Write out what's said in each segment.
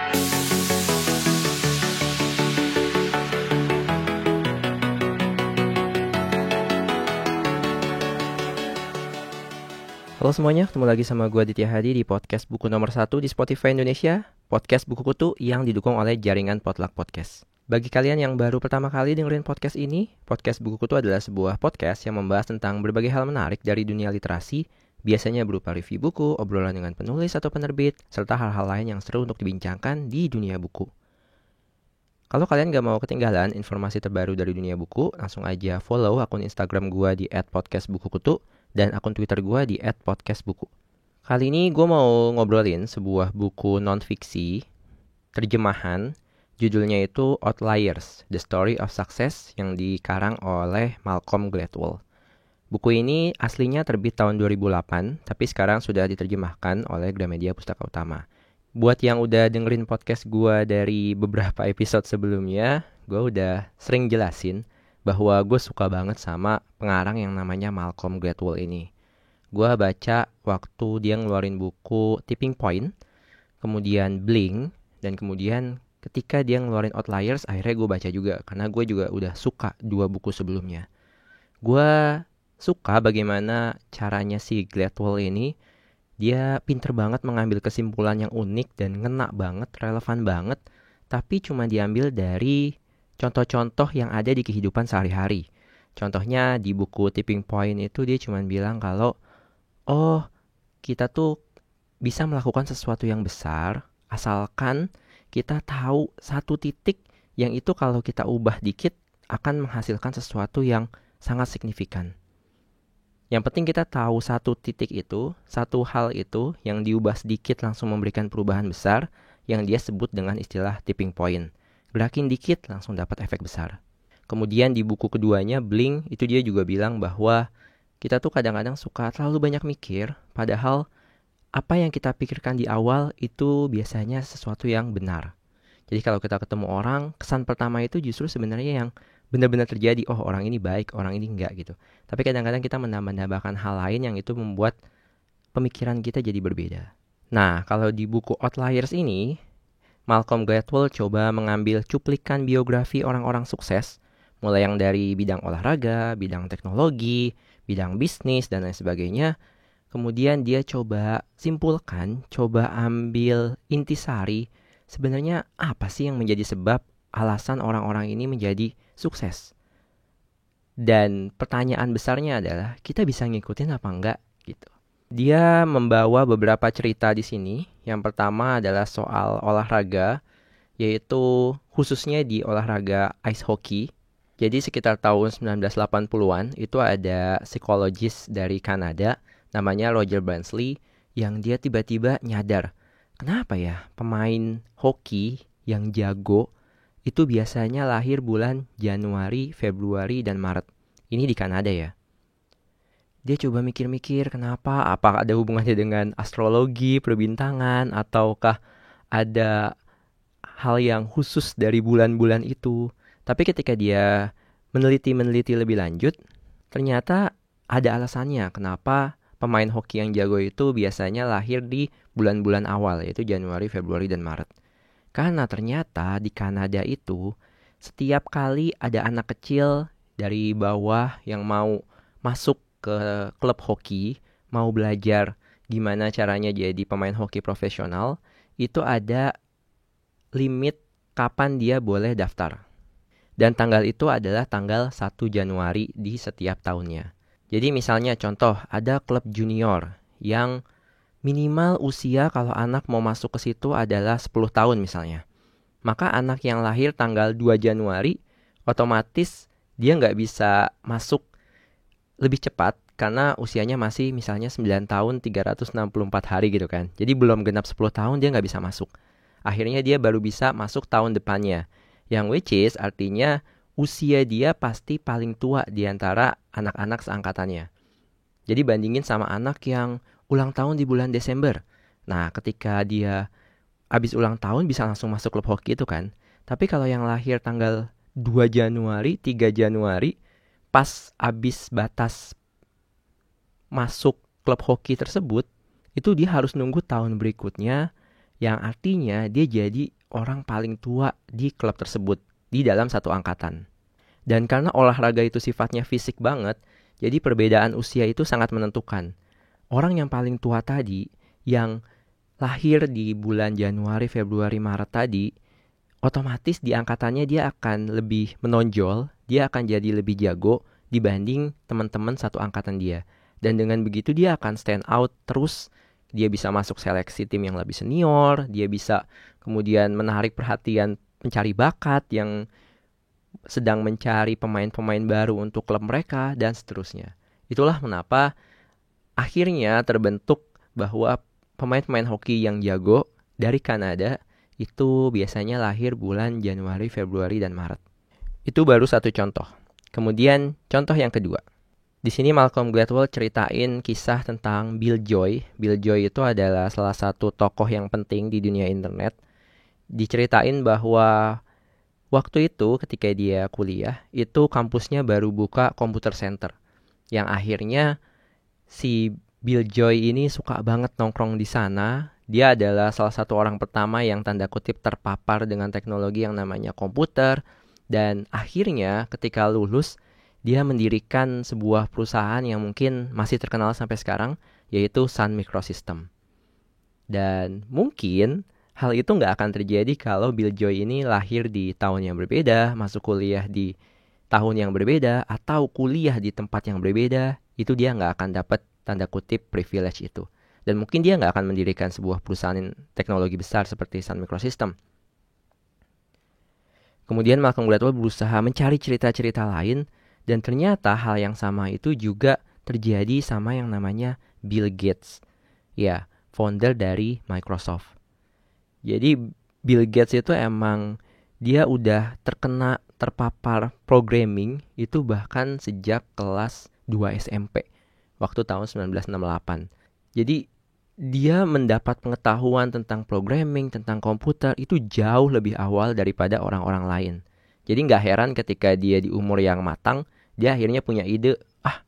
Halo semuanya, ketemu lagi sama gue Aditya Hadi di podcast buku nomor 1 di Spotify Indonesia, podcast buku kutu yang didukung oleh jaringan Potluck Podcast. Bagi kalian yang baru pertama kali dengerin podcast ini, podcast buku kutu adalah sebuah podcast yang membahas tentang berbagai hal menarik dari dunia literasi, biasanya berupa review buku, obrolan dengan penulis atau penerbit, serta hal-hal lain yang seru untuk dibincangkan di dunia buku. Kalau kalian gak mau ketinggalan informasi terbaru dari dunia buku, langsung aja follow akun Instagram gue di @podcastbukukutu dan akun Twitter gue di @podcastbuku. Kali ini gue mau ngobrolin sebuah buku non-fiksi, terjemahan, judulnya itu Outliers, The Story of Success yang dikarang oleh Malcolm Gladwell. Buku ini aslinya terbit tahun 2008, tapi sekarang sudah diterjemahkan oleh Gramedia Pustaka Utama. Buat yang udah dengerin podcast gue dari beberapa episode sebelumnya, gue udah sering jelasin bahwa gue suka banget sama pengarang yang namanya Malcolm Gladwell ini. Gue baca waktu dia ngeluarin buku Tipping Point, kemudian Blink, dan kemudian ketika dia ngeluarin Outliers, akhirnya gue baca juga, karena gue juga udah suka dua buku sebelumnya. Gue suka bagaimana caranya si Gladwell ini, dia pinter banget mengambil kesimpulan yang unik dan ngena banget, relevan banget, tapi cuma diambil dari contoh-contoh yang ada di kehidupan sehari-hari. Contohnya di buku Tipping Point itu dia cuma bilang kalau kita tuh bisa melakukan sesuatu yang besar asalkan kita tahu satu titik yang itu kalau kita ubah dikit akan menghasilkan sesuatu yang sangat signifikan. Yang penting kita tahu satu titik itu, satu hal itu yang diubah sedikit langsung memberikan perubahan besar yang dia sebut dengan istilah tipping point. Gerakin dikit langsung dapat efek besar. Kemudian di buku keduanya, Blink, itu dia juga bilang bahwa kita tuh kadang-kadang suka terlalu banyak mikir, padahal apa yang kita pikirkan di awal itu biasanya sesuatu yang benar. Jadi kalau kita ketemu orang, kesan pertama itu justru sebenarnya yang benar-benar terjadi. Oh, orang ini baik, orang ini enggak gitu. Tapi kadang-kadang kita menambah-nambahkan hal lain yang itu membuat pemikiran kita jadi berbeda. Nah, kalau di buku Outliers ini, Malcolm Gladwell coba mengambil cuplikan biografi orang-orang sukses, mulai yang dari bidang olahraga, bidang teknologi, bidang bisnis, dan lain sebagainya. Kemudian dia coba simpulkan, coba ambil intisari, sebenarnya apa sih yang menjadi sebab alasan orang-orang ini menjadi sukses. Dan pertanyaan besarnya adalah, kita bisa ngikutin apa enggak gitu. Dia membawa beberapa cerita di sini. Yang pertama adalah soal olahraga, yaitu khususnya di olahraga ice hockey. Jadi sekitar tahun 1980-an itu ada psikologis dari Kanada namanya Roger Bansley yang dia tiba-tiba nyadar, kenapa ya pemain hoki yang jago itu biasanya lahir bulan Januari, Februari, dan Maret. Ini di Kanada ya. Dia coba mikir-mikir kenapa, apakah ada hubungannya dengan astrologi, perbintangan, ataukah ada hal yang khusus dari bulan-bulan itu. Tapi ketika dia meneliti lebih lanjut, ternyata ada alasannya kenapa pemain hoki yang jago itu biasanya lahir di bulan-bulan awal, yaitu Januari, Februari, dan Maret. Karena ternyata di Kanada itu, setiap kali ada anak kecil dari bawah yang mau masuk ke klub hoki, mau belajar gimana caranya jadi pemain hoki profesional, itu ada limit kapan dia boleh daftar. Dan tanggal itu adalah tanggal 1 Januari di setiap tahunnya. Jadi misalnya contoh, ada klub junior yang minimal usia kalau anak mau masuk ke situ adalah 10 tahun misalnya. Maka anak yang lahir tanggal 2 Januari, otomatis dia nggak bisa masuk lebih cepat karena usianya masih misalnya 9 tahun 364 hari gitu kan. Jadi belum genap 10 tahun dia nggak bisa masuk. Akhirnya dia baru bisa masuk tahun depannya. Yang which is artinya usia dia pasti paling tua di antara anak-anak seangkatannya. Jadi bandingin sama anak yang ulang tahun di bulan Desember. Nah, ketika dia habis ulang tahun bisa langsung masuk klub hoki itu kan. Tapi kalau yang lahir tanggal 2 Januari, 3 Januari, pas habis batas masuk klub hoki tersebut, itu dia harus nunggu tahun berikutnya, yang artinya dia jadi orang paling tua di klub tersebut di dalam satu angkatan. Dan karena olahraga itu sifatnya fisik banget, jadi perbedaan usia itu sangat menentukan. Orang yang paling tua tadi, yang lahir di bulan Januari, Februari, Maret tadi, otomatis di angkatannya dia akan lebih menonjol, dia akan jadi lebih jago dibanding teman-teman satu angkatan dia. Dan dengan begitu dia akan stand out terus, dia bisa masuk seleksi tim yang lebih senior, dia bisa kemudian menarik perhatian pencari bakat yang sedang mencari pemain-pemain baru untuk klub mereka, dan seterusnya. Itulah mengapa akhirnya terbentuk bahwa pemain-pemain hoki yang jago dari Kanada itu biasanya lahir bulan Januari, Februari, dan Maret. Itu baru satu contoh. Kemudian contoh yang kedua. Di sini Malcolm Gladwell ceritain kisah tentang Bill Joy. Bill Joy itu adalah salah satu tokoh yang penting di dunia internet. Diceritain bahwa waktu itu ketika dia kuliah, itu kampusnya baru buka computer center. Yang akhirnya si Bill Joy ini suka banget nongkrong di sana. Dia adalah salah satu orang pertama yang tanda kutip terpapar dengan teknologi yang namanya komputer. Dan akhirnya ketika lulus, dia mendirikan sebuah perusahaan yang mungkin masih terkenal sampai sekarang, yaitu Sun Microsystem. Dan mungkin hal itu nggak akan terjadi kalau Bill Joy ini lahir di tahun yang berbeda, masuk kuliah di tahun yang berbeda, atau kuliah di tempat yang berbeda. Itu dia nggak akan dapat tanda kutip privilege itu. Dan mungkin dia nggak akan mendirikan sebuah perusahaan teknologi besar seperti Sun Microsystem. Kemudian Malcolm Gladwell berusaha mencari cerita-cerita lain, dan ternyata hal yang sama itu juga terjadi sama yang namanya Bill Gates. Ya, founder dari Microsoft. Jadi Bill Gates itu emang dia udah terpapar programming itu bahkan sejak kelas 2 SMP. Waktu tahun 1968. Jadi dia mendapat pengetahuan tentang programming, tentang komputer itu jauh lebih awal daripada orang-orang lain. Jadi nggak heran ketika dia di umur yang matang, dia akhirnya punya ide,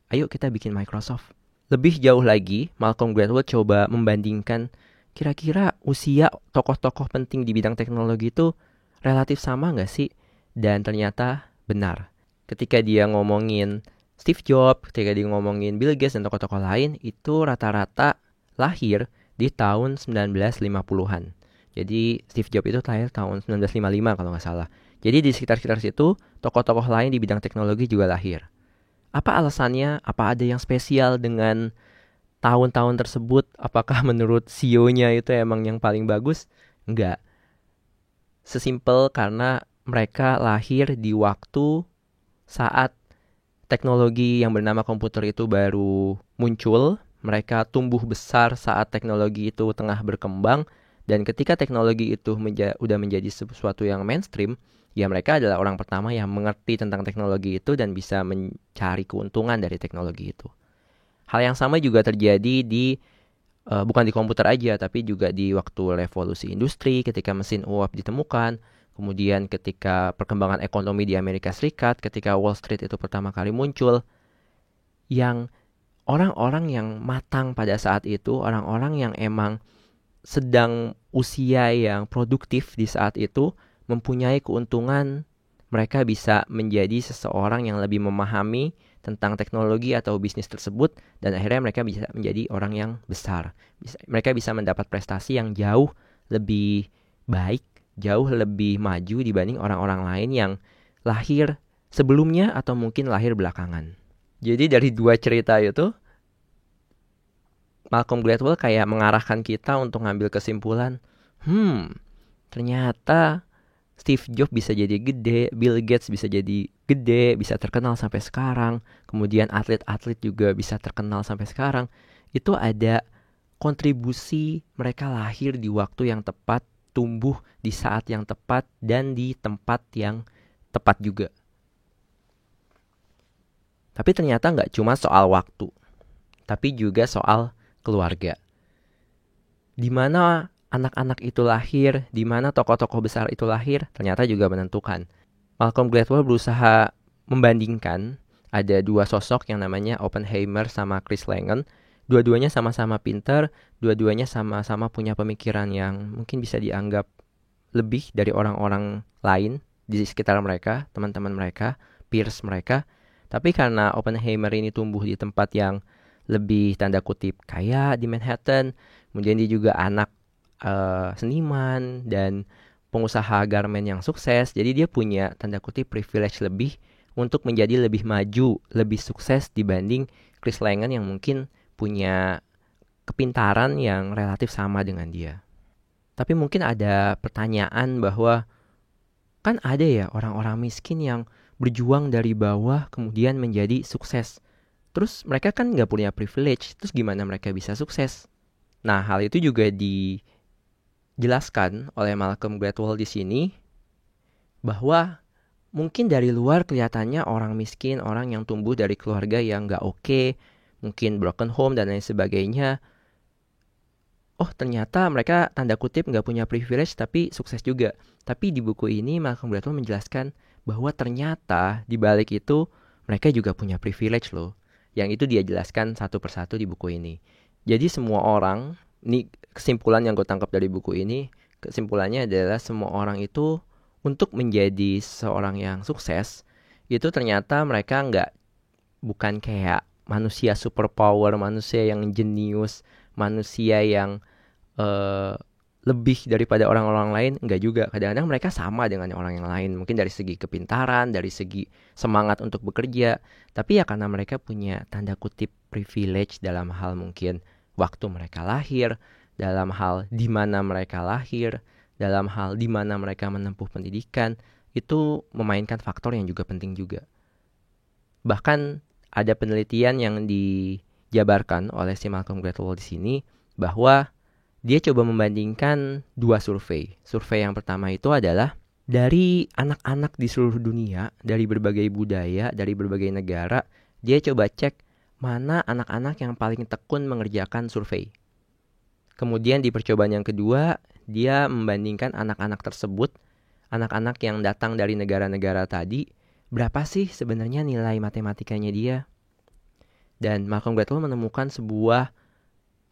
ayo kita bikin Microsoft. Lebih jauh lagi, Malcolm Gladwell coba membandingkan kira-kira usia tokoh-tokoh penting di bidang teknologi itu relatif sama nggak sih? Dan ternyata benar. Ketika dia ngomongin Steve Jobs, ketika dia ngomongin Bill Gates dan tokoh-tokoh lain, itu rata-rata lahir di tahun 1950-an. Jadi Steve Jobs itu lahir tahun 1955 kalau nggak salah. Jadi di sekitar-sekitar situ, tokoh-tokoh lain di bidang teknologi juga lahir. Apa alasannya? Apa ada yang spesial dengan tahun-tahun tersebut? Apakah menurut CEO-nya itu emang yang paling bagus? Enggak. Sesimpel karena mereka lahir di waktu saat teknologi yang bernama komputer itu baru muncul. Mereka tumbuh besar saat teknologi itu tengah berkembang. Dan ketika teknologi itu udah menjadi sesuatu yang mainstream, ya mereka adalah orang pertama yang mengerti tentang teknologi itu dan bisa mencari keuntungan dari teknologi itu. Hal yang sama juga terjadi bukan di komputer aja, tapi juga di waktu revolusi industri, ketika mesin uap ditemukan, kemudian ketika perkembangan ekonomi di Amerika Serikat, ketika Wall Street itu pertama kali muncul, yang orang-orang yang matang pada saat itu, orang-orang yang emang sedang usia yang produktif di saat itu, mempunyai keuntungan, mereka bisa menjadi seseorang yang lebih memahami tentang teknologi atau bisnis tersebut, dan akhirnya mereka bisa menjadi orang yang besar. Mereka bisa mendapat prestasi yang jauh lebih baik, jauh lebih maju dibanding orang-orang lain yang lahir sebelumnya atau mungkin lahir belakangan. Jadi dari dua cerita itu, Malcolm Gladwell kayak mengarahkan kita untuk ngambil kesimpulan, ternyata Steve Jobs bisa jadi gede, Bill Gates bisa jadi gede, bisa terkenal sampai sekarang, kemudian atlet-atlet juga bisa terkenal sampai sekarang. Itu ada kontribusi mereka lahir di waktu yang tepat, tumbuh di saat yang tepat, dan di tempat yang tepat juga. Tapi ternyata nggak cuma soal waktu, tapi juga soal keluarga. Di mana anak-anak itu lahir, di mana tokoh-tokoh besar itu lahir, ternyata juga menentukan. Malcolm Gladwell berusaha membandingkan ada dua sosok yang namanya Oppenheimer sama Chris Langan. Dua-duanya sama-sama pintar, dua-duanya sama-sama punya pemikiran yang mungkin bisa dianggap lebih dari orang-orang lain di sekitar mereka, teman-teman mereka, peers mereka. Tapi karena Oppenheimer ini tumbuh di tempat yang lebih tanda kutip kaya di Manhattan, kemudian dia juga anak seniman dan pengusaha garmen yang sukses, jadi dia punya tanda kutip privilege lebih untuk menjadi lebih maju, lebih sukses dibanding Chris Langan yang mungkin punya kepintaran yang relatif sama dengan dia. Tapi mungkin ada pertanyaan bahwa kan ada ya orang-orang miskin yang berjuang dari bawah kemudian menjadi sukses. Terus mereka kan nggak punya privilege, terus gimana mereka bisa sukses? Nah, hal itu juga dijelaskan oleh Malcolm Gladwell di sini bahwa mungkin dari luar kelihatannya orang miskin, orang yang tumbuh dari keluarga yang nggak oke, mungkin broken home dan lain sebagainya. Oh, ternyata mereka tanda kutip nggak punya privilege tapi sukses juga. Tapi di buku ini Malcolm Gladwell menjelaskan bahwa ternyata di balik itu mereka juga punya privilege loh. Yang itu dia jelaskan satu persatu di buku ini. Jadi semua orang, ini kesimpulan yang gue tangkap dari buku ini, kesimpulannya adalah semua orang itu untuk menjadi seorang yang sukses, itu ternyata mereka bukan kayak manusia superpower, manusia yang jenius, manusia yang lebih daripada orang-orang lain, enggak juga. Kadang-kadang mereka sama dengan orang yang lain, mungkin dari segi kepintaran, dari segi semangat untuk bekerja, tapi ya karena mereka punya tanda kutip privilege dalam hal mungkin waktu mereka lahir, dalam hal di mana mereka lahir, dalam hal di mana mereka menempuh pendidikan, itu memainkan faktor yang juga penting juga. Bahkan ada penelitian yang dijabarkan oleh si Malcolm Gladwell di sini bahwa dia coba membandingkan dua survei. Survei yang pertama itu adalah dari anak-anak di seluruh dunia, dari berbagai budaya, dari berbagai negara. Dia coba cek mana anak-anak yang paling tekun mengerjakan survei. Kemudian di percobaan yang kedua, dia membandingkan anak-anak tersebut, anak-anak yang datang dari negara-negara tadi, berapa sih sebenarnya nilai matematikanya dia. Dan Malcolm Gladwell menemukan sebuah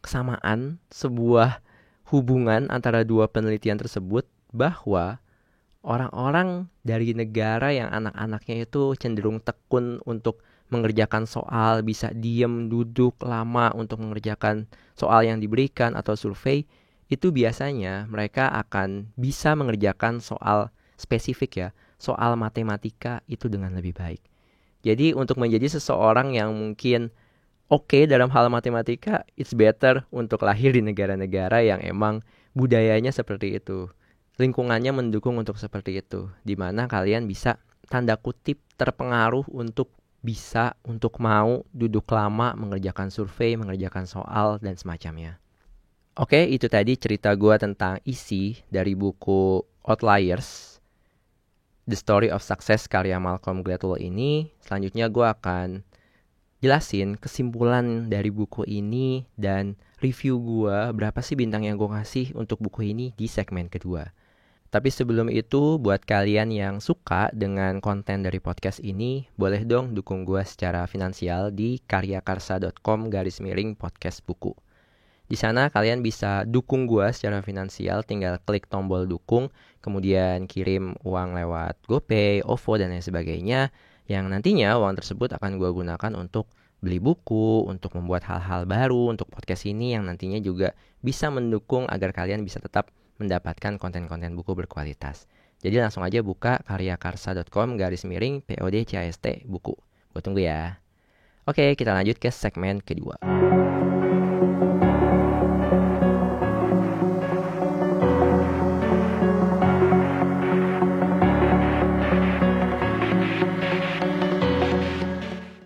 kesamaan, sebuah hubungan antara dua penelitian tersebut bahwa orang-orang dari negara yang anak-anaknya itu cenderung tekun untuk mengerjakan soal, bisa diem, duduk lama untuk mengerjakan soal yang diberikan atau survei, itu biasanya mereka akan bisa mengerjakan soal spesifik ya, soal matematika itu dengan lebih baik. Jadi untuk menjadi seseorang yang mungkin oke dalam hal matematika, it's better untuk lahir di negara-negara yang emang budayanya seperti itu. Lingkungannya mendukung untuk seperti itu. Di mana kalian bisa tanda kutip terpengaruh untuk bisa, untuk mau duduk lama mengerjakan survei, mengerjakan soal, dan semacamnya. Oke, itu tadi cerita gue tentang isi dari buku Outliers, The Story of Success karya Malcolm Gladwell ini. Selanjutnya gue akan jelasin kesimpulan dari buku ini dan review gue berapa sih bintang yang gue kasih untuk buku ini di segmen kedua. Tapi sebelum itu, buat kalian yang suka dengan konten dari podcast ini, boleh dong dukung gue secara finansial di karyakarsa.com/podcast buku. Di sana kalian bisa dukung gue secara finansial, tinggal klik tombol dukung, kemudian kirim uang lewat GoPay, OVO, dan lain sebagainya, yang nantinya uang tersebut akan gue gunakan untuk beli buku, untuk membuat hal-hal baru untuk podcast ini yang nantinya juga bisa mendukung agar kalian bisa tetap mendapatkan konten-konten buku berkualitas. Jadi langsung aja buka karyakarsa.com/podcast buku. Gue tunggu ya. Oke, kita lanjut ke segmen kedua.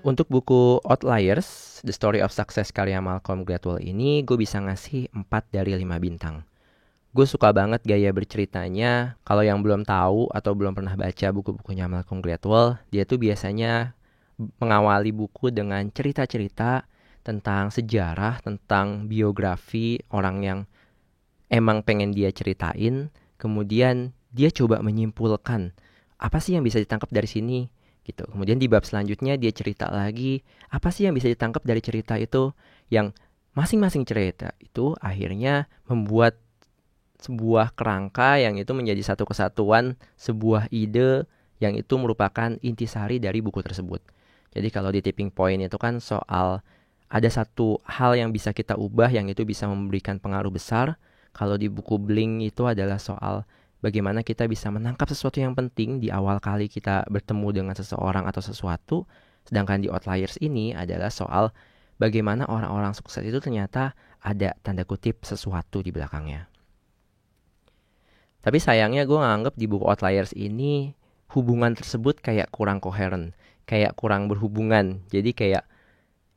Untuk buku Outliers, The Story of Success karya Malcolm Gladwell ini, gue bisa ngasih 4 dari 5 bintang. Gue suka banget gaya berceritanya. Kalau yang belum tahu atau belum pernah baca buku-bukunya Malcolm Gladwell, dia tuh biasanya mengawali buku dengan cerita-cerita tentang sejarah, tentang biografi orang yang emang pengen dia ceritain. Kemudian dia coba menyimpulkan, apa sih yang bisa ditangkap dari sini? Gitu. Kemudian di bab selanjutnya dia cerita lagi, apa sih yang bisa ditangkap dari cerita itu, yang masing-masing cerita itu akhirnya membuat sebuah kerangka yang itu menjadi satu kesatuan, sebuah ide yang itu merupakan intisari dari buku tersebut. Jadi kalau di tipping point itu kan soal ada satu hal yang bisa kita ubah yang itu bisa memberikan pengaruh besar. Kalau di buku Blink itu adalah soal bagaimana kita bisa menangkap sesuatu yang penting di awal kali kita bertemu dengan seseorang atau sesuatu. Sedangkan di Outliers ini adalah soal bagaimana orang-orang sukses itu ternyata ada tanda kutip sesuatu di belakangnya. Tapi sayangnya gue nganggep di buku Outliers ini hubungan tersebut kayak kurang koheren, kayak kurang berhubungan. Jadi kayak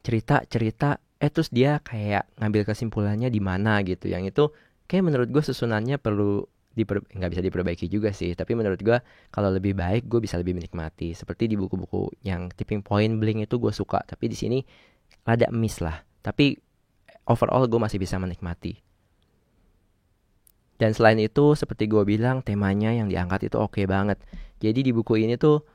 cerita-cerita, terus dia kayak ngambil kesimpulannya di mana gitu. Yang itu kayak menurut gue susunannya perlu nggak bisa diperbaiki juga sih. Tapi menurut gue kalau lebih baik gue bisa lebih menikmati. Seperti di buku-buku yang Tipping Point, Blink itu gue suka. Tapi di sini rada miss lah. Tapi overall gue masih bisa menikmati. Dan selain itu, seperti gue bilang, temanya yang diangkat itu oke banget. Jadi di buku ini tuh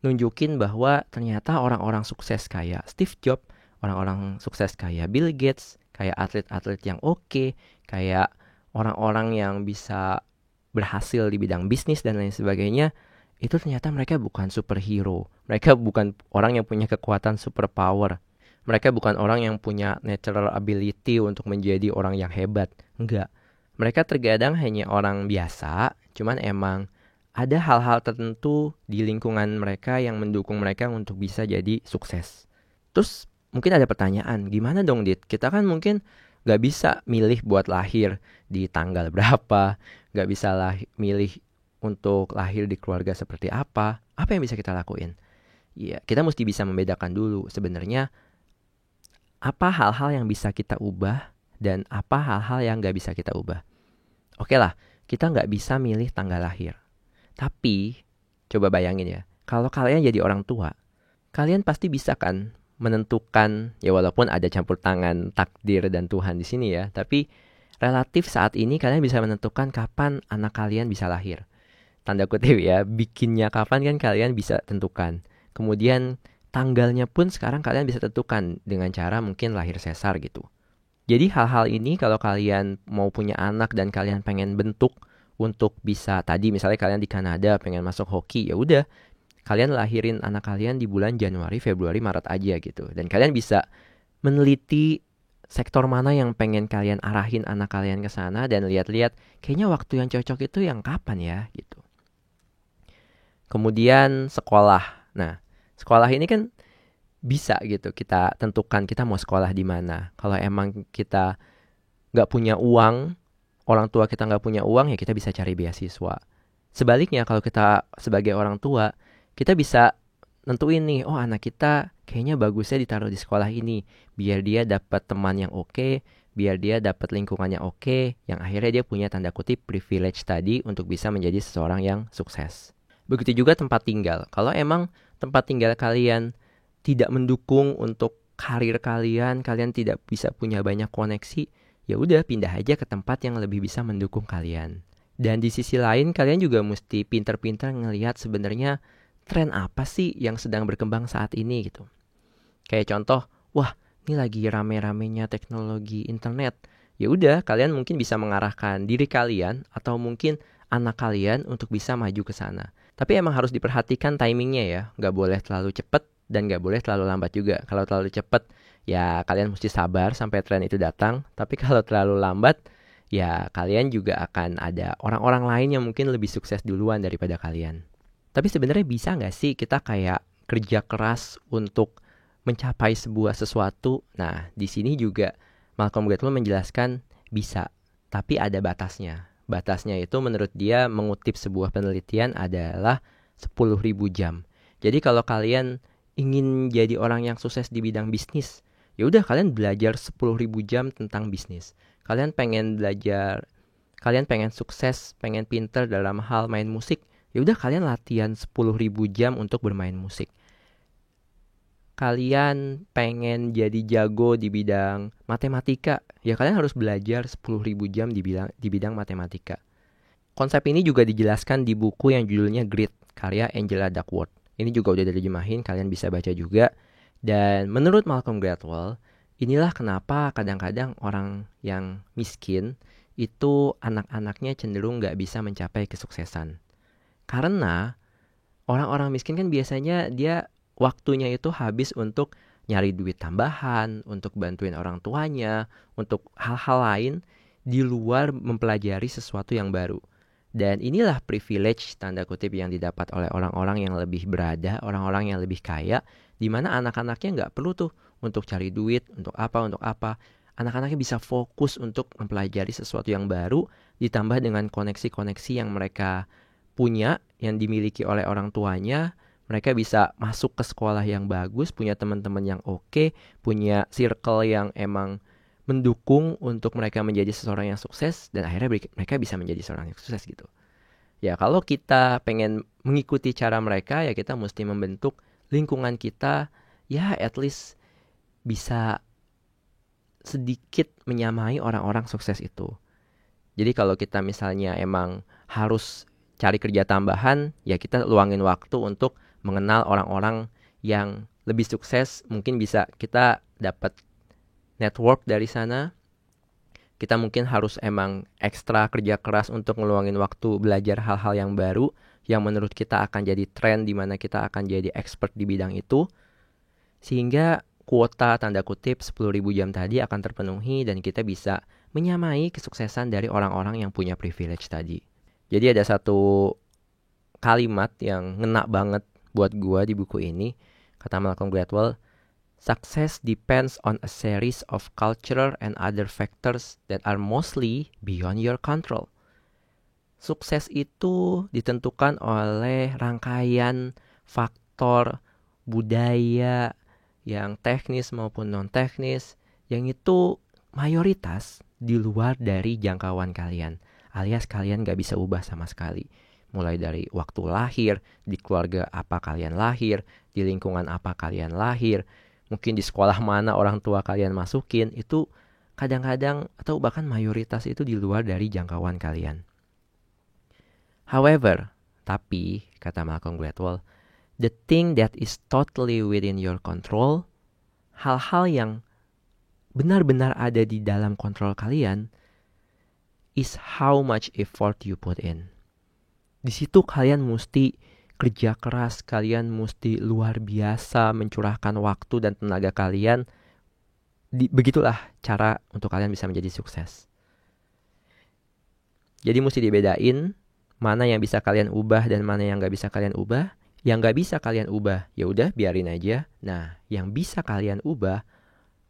nunjukin bahwa ternyata orang-orang sukses kayak Steve Jobs, orang-orang sukses kayak Bill Gates, kayak atlet-atlet yang oke, kayak orang-orang yang bisa berhasil di bidang bisnis dan lain sebagainya, itu ternyata mereka bukan superhero. Mereka bukan orang yang punya kekuatan superpower. Mereka bukan orang yang punya natural ability untuk menjadi orang yang hebat. Enggak. Mereka terkadang hanya orang biasa, cuman emang ada hal-hal tertentu di lingkungan mereka yang mendukung mereka untuk bisa jadi sukses. Terus mungkin ada pertanyaan, gimana dong Dit? Kita kan mungkin gak bisa milih buat lahir di tanggal berapa, gak bisa milih untuk lahir di keluarga seperti apa. Apa yang bisa kita lakuin? Ya, kita mesti bisa membedakan dulu sebenarnya apa hal-hal yang bisa kita ubah dan apa hal-hal yang gak bisa kita ubah. Oke lah, kita gak bisa milih tanggal lahir. Tapi, coba bayangin ya, kalau kalian jadi orang tua, kalian pasti bisa kan menentukan, ya walaupun ada campur tangan takdir dan Tuhan di sini ya, tapi relatif saat ini kalian bisa menentukan kapan anak kalian bisa lahir. Tanda kutip ya, bikinnya kapan kan kalian bisa tentukan. Kemudian tanggalnya pun sekarang kalian bisa tentukan dengan cara mungkin lahir sesar gitu. Jadi hal-hal ini kalau kalian mau punya anak dan kalian pengen bentuk untuk bisa, tadi misalnya kalian di Kanada pengen masuk hoki, ya udah kalian lahirin anak kalian di bulan Januari, Februari, Maret aja gitu. Dan kalian bisa meneliti sektor mana yang pengen kalian arahin anak kalian ke sana dan lihat-lihat kayaknya waktu yang cocok itu yang kapan ya gitu. Kemudian sekolah. Nah, sekolah ini kan bisa gitu kita tentukan kita mau sekolah di mana. Kalau emang kita nggak punya uang, orang tua kita nggak punya uang, ya kita bisa cari beasiswa. Sebaliknya kalau kita sebagai orang tua, kita bisa nentuin nih, oh anak kita kayaknya bagusnya ditaruh di sekolah ini, biar dia dapat teman yang oke, biar dia dapat lingkungan yang oke, yang akhirnya dia punya tanda kutip privilege tadi untuk bisa menjadi seseorang yang sukses. Begitu juga tempat tinggal. Kalau emang tempat tinggal kalian tidak mendukung untuk karir kalian, kalian tidak bisa punya banyak koneksi, ya udah pindah aja ke tempat yang lebih bisa mendukung kalian. Dan di sisi lain kalian juga mesti pintar-pintar ngelihat sebenarnya tren apa sih yang sedang berkembang saat ini gitu. Kayak contoh, wah ini lagi rame-ramenya teknologi internet. Ya udah kalian mungkin bisa mengarahkan diri kalian atau mungkin anak kalian untuk bisa maju ke sana. Tapi emang harus diperhatikan timingnya ya, nggak boleh terlalu cepet dan gak boleh terlalu lambat juga. Kalau terlalu cepat, ya kalian mesti sabar sampai tren itu datang. Tapi kalau terlalu lambat, ya kalian juga akan ada orang-orang lain yang mungkin lebih sukses duluan daripada kalian. Tapi sebenarnya bisa gak sih kita kayak kerja keras untuk mencapai sebuah sesuatu? Nah, di sini juga Malcolm Gladwell menjelaskan bisa, tapi ada batasnya. Batasnya itu menurut dia mengutip sebuah penelitian adalah 10.000 jam. Jadi kalau kalian ingin jadi orang yang sukses di bidang bisnis, ya udah kalian belajar 10.000 jam tentang bisnis. Kalian pengen belajar, kalian pengen sukses, pengen pinter dalam hal main musik, ya udah kalian latihan 10.000 jam untuk bermain musik. Kalian pengen jadi jago di bidang matematika, ya kalian harus belajar 10.000 jam di bidang matematika. Konsep ini juga dijelaskan di buku yang judulnya Grit, karya Angela Duckworth. Ini juga udah diterjemahin, kalian bisa baca juga. Dan menurut Malcolm Gladwell, inilah kenapa kadang-kadang orang yang miskin itu anak-anaknya cenderung nggak bisa mencapai kesuksesan. Karena orang-orang miskin kan biasanya dia waktunya itu habis untuk nyari duit tambahan, untuk bantuin orang tuanya, untuk hal-hal lain di luar mempelajari sesuatu yang baru. Dan inilah privilege tanda kutip yang didapat oleh orang-orang yang lebih berada, orang-orang yang lebih kaya, di mana anak-anaknya nggak perlu tuh untuk cari duit, untuk apa. Anak-anaknya bisa fokus untuk mempelajari sesuatu yang baru, ditambah dengan koneksi-koneksi yang mereka punya, yang dimiliki oleh orang tuanya. Mereka bisa masuk ke sekolah yang bagus, punya teman-teman yang oke, punya circle yang emang mendukung untuk mereka menjadi seseorang yang sukses, dan akhirnya mereka bisa menjadi seorang yang sukses gitu. Ya kalau kita pengen mengikuti cara mereka, ya kita mesti membentuk lingkungan kita ya at least bisa sedikit menyamai orang-orang sukses itu. Jadi kalau kita misalnya emang harus cari kerja tambahan, ya kita luangin waktu untuk mengenal orang-orang yang lebih sukses. Mungkin bisa kita dapat network dari sana. Kita mungkin harus emang ekstra kerja keras untuk ngeluangin waktu belajar hal-hal yang baru yang menurut kita akan jadi tren, di mana kita akan jadi expert di bidang itu. Sehingga kuota tanda kutip 10.000 jam tadi akan terpenuhi dan kita bisa menyamai kesuksesan dari orang-orang yang punya privilege tadi. Jadi ada satu kalimat yang ngena banget buat gua di buku ini. Kata Malcolm Gladwell, "Success depends on a series of cultural and other factors that are mostly beyond your control." Sukses itu ditentukan oleh rangkaian faktor budaya yang teknis maupun non-teknis, yang itu mayoritas di luar dari jangkauan kalian, alias kalian gak bisa ubah sama sekali. Mulai dari waktu lahir, di keluarga apa kalian lahir, di lingkungan apa kalian lahir, mungkin di sekolah mana orang tua kalian masukin, itu kadang-kadang atau bahkan mayoritas itu di luar dari jangkauan kalian. However, tapi, kata Malcolm Gladwell, the thing that is totally within your control, hal-hal yang benar-benar ada di dalam kontrol kalian, is how much effort you put in. Di situ kalian mesti kerja keras, kalian mesti luar biasa mencurahkan waktu dan tenaga kalian. Begitulah cara untuk kalian bisa menjadi sukses. Jadi mesti dibedain mana yang bisa kalian ubah dan mana yang gak bisa kalian ubah. Yang gak bisa kalian ubah, ya udah biarin aja. Nah, yang bisa kalian ubah,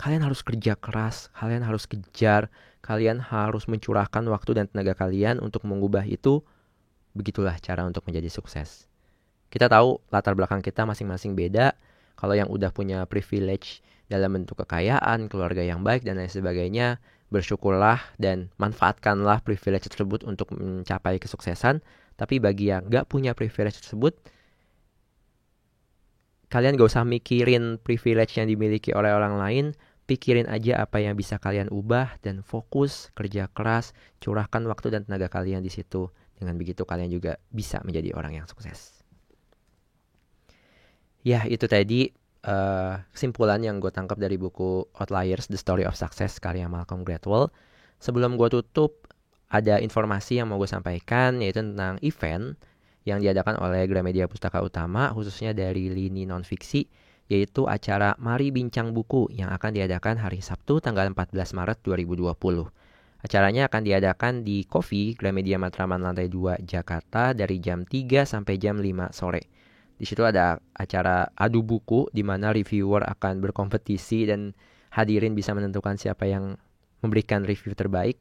kalian harus kerja keras, kalian harus kejar, kalian harus mencurahkan waktu dan tenaga kalian untuk mengubah itu. Begitulah cara untuk menjadi sukses. Kita tahu latar belakang kita masing-masing beda. Kalau yang udah punya privilege dalam bentuk kekayaan, keluarga yang baik, dan lain sebagainya, bersyukurlah dan manfaatkanlah privilege tersebut untuk mencapai kesuksesan. Tapi bagi yang gak punya privilege tersebut, kalian gak usah mikirin privilege yang dimiliki oleh orang lain. Pikirin aja apa yang bisa kalian ubah dan fokus, kerja keras, curahkan waktu dan tenaga kalian di situ. Dengan begitu kalian juga bisa menjadi orang yang sukses. Ya, itu tadi kesimpulan yang gue tangkap dari buku Outliers, The Story of Success karya Malcolm Gladwell. Sebelum gue tutup, ada informasi yang mau gue sampaikan, yaitu tentang event yang diadakan oleh Gramedia Pustaka Utama, khususnya dari lini non-fiksi, yaitu acara Mari Bincang Buku yang akan diadakan hari Sabtu tanggal 14 Maret 2020. Acaranya akan diadakan di Coffee Gramedia Matraman Lantai 2 Jakarta dari jam 3 sampai jam 5 sore. Di situ ada acara adu buku di mana reviewer akan berkompetisi dan hadirin bisa menentukan siapa yang memberikan review terbaik.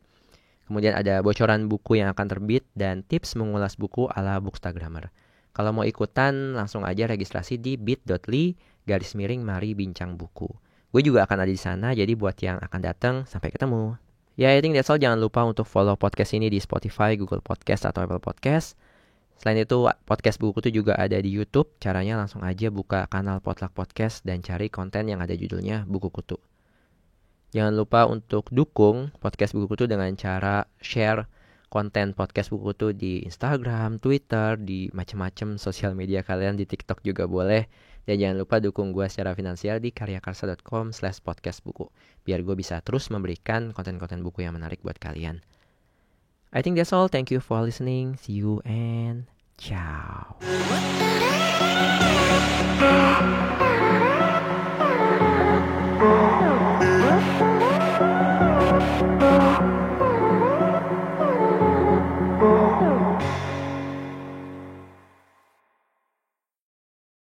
Kemudian ada bocoran buku yang akan terbit dan tips mengulas buku ala Bookstagrammer. Kalau mau ikutan langsung aja registrasi di bit.ly/Mari Bincang Buku. Gue juga akan ada di sana, jadi buat yang akan datang, sampai ketemu. Ya, I think that's all. Jangan lupa untuk follow podcast ini di Spotify, Google Podcast, atau Apple Podcast. Selain itu, podcast buku itu juga ada di YouTube. Caranya langsung aja buka kanal Potluck Podcast dan cari konten yang ada judulnya Buku Kutu. Jangan lupa untuk dukung podcast Buku Kutu dengan cara share konten podcast Buku Kutu di Instagram, Twitter, di macam-macam sosial media kalian, di TikTok juga boleh. Dan jangan lupa dukung gue secara finansial di karyakarsa.com/podcastbuku biar gue bisa terus memberikan konten-konten buku yang menarik buat kalian. I think that's all. Thank you for listening. See you and ciao.